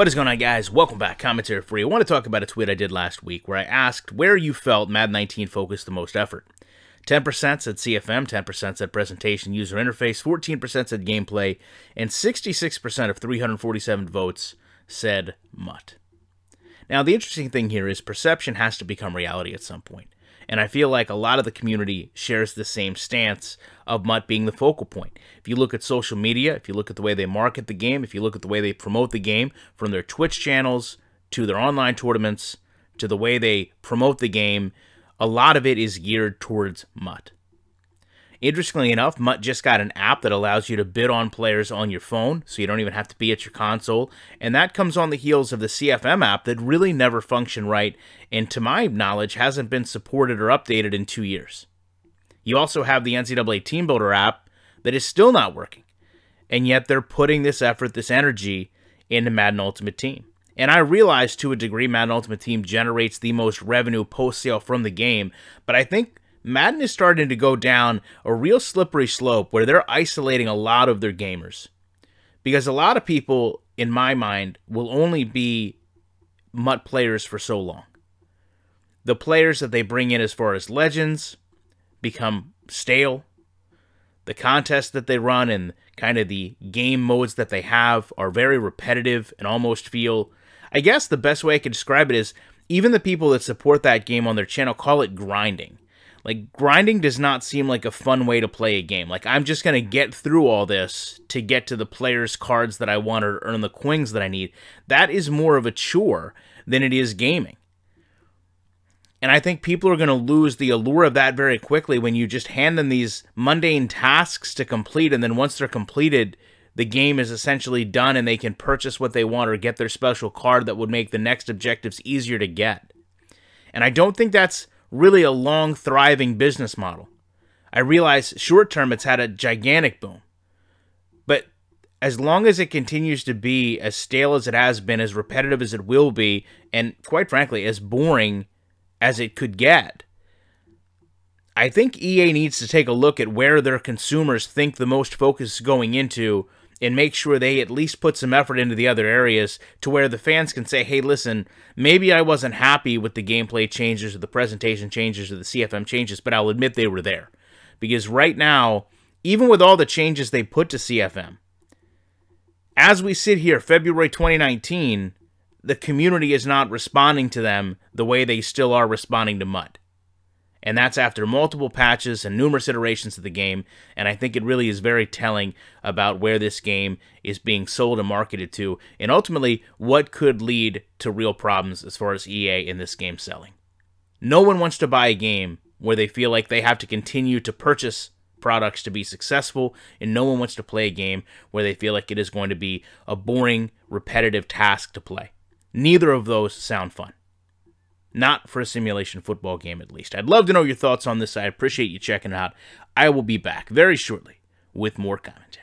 What is going on, guys? Welcome back. Commentary Free. I want to talk about a tweet I did last week where I asked where you felt Madden 19 focused the most effort. 10% said CFM, 10% said presentation, user interface, 14% said gameplay, and 66% of 347 votes said MUT. Now, the interesting thing here is perception has to become reality at some point. And I feel like a lot of the community shares the same stance of MUT being the focal point. If you look at social media, if you look at the way they market the game, if you look at the way they promote the game, from their Twitch channels to their online tournaments to the way they promote the game, a lot of it is geared towards MUT. Interestingly enough, MUT just got an app that allows you to bid on players on your phone, so you don't even have to be at your console, and that comes on the heels of the CFM app that really never functioned right, and to my knowledge hasn't been supported or updated in 2 years. You also have the NCAA Team Builder app that is still not working, and yet they're putting this effort, this energy into Madden Ultimate Team. And I realize to a degree Madden Ultimate Team generates the most revenue post-sale from the game, but I think Madden is starting to go down a real slippery slope where they're isolating a lot of their gamers. Because a lot of people, in my mind, will only be MUT players for so long. The players that they bring in as far as legends become stale. The contests that they run and kind of the game modes that they have are very repetitive and almost feel... I guess the best way I could describe it is even the people that support that game on their channel call it grinding. Like, grinding does not seem like a fun way to play a game. Like, I'm just going to get through all this to get to the player's cards that I want or earn the coins that I need. That is more of a chore than it is gaming. And I think people are going to lose the allure of that very quickly when you just hand them these mundane tasks to complete, and then once they're completed, the game is essentially done and they can purchase what they want or get their special card that would make the next objectives easier to get. And I don't think that's really a long, thriving business model. I realize short-term it's had a gigantic boom. But as long as it continues to be as stale as it has been, as repetitive as it will be, and quite frankly, as boring as it could get, I think EA needs to take a look at where their consumers think the most focus is going into and make sure they at least put some effort into the other areas to where the fans can say, hey, listen, maybe I wasn't happy with the gameplay changes or the presentation changes or the CFM changes, but I'll admit they were there. Because right now, even with all the changes they put to CFM, as we sit here, February 2019, the community is not responding to them the way they still are responding to MUT. And that's after multiple patches and numerous iterations of the game, and I think it really is very telling about where this game is being sold and marketed to, and ultimately what could lead to real problems as far as EA in this game selling. No one wants to buy a game where they feel like they have to continue to purchase products to be successful, and no one wants to play a game where they feel like it is going to be a boring, repetitive task to play. Neither of those sound fun. Not for a simulation football game, at least. I'd love to know your thoughts on this. I appreciate you checking it out. I will be back very shortly with more commentary.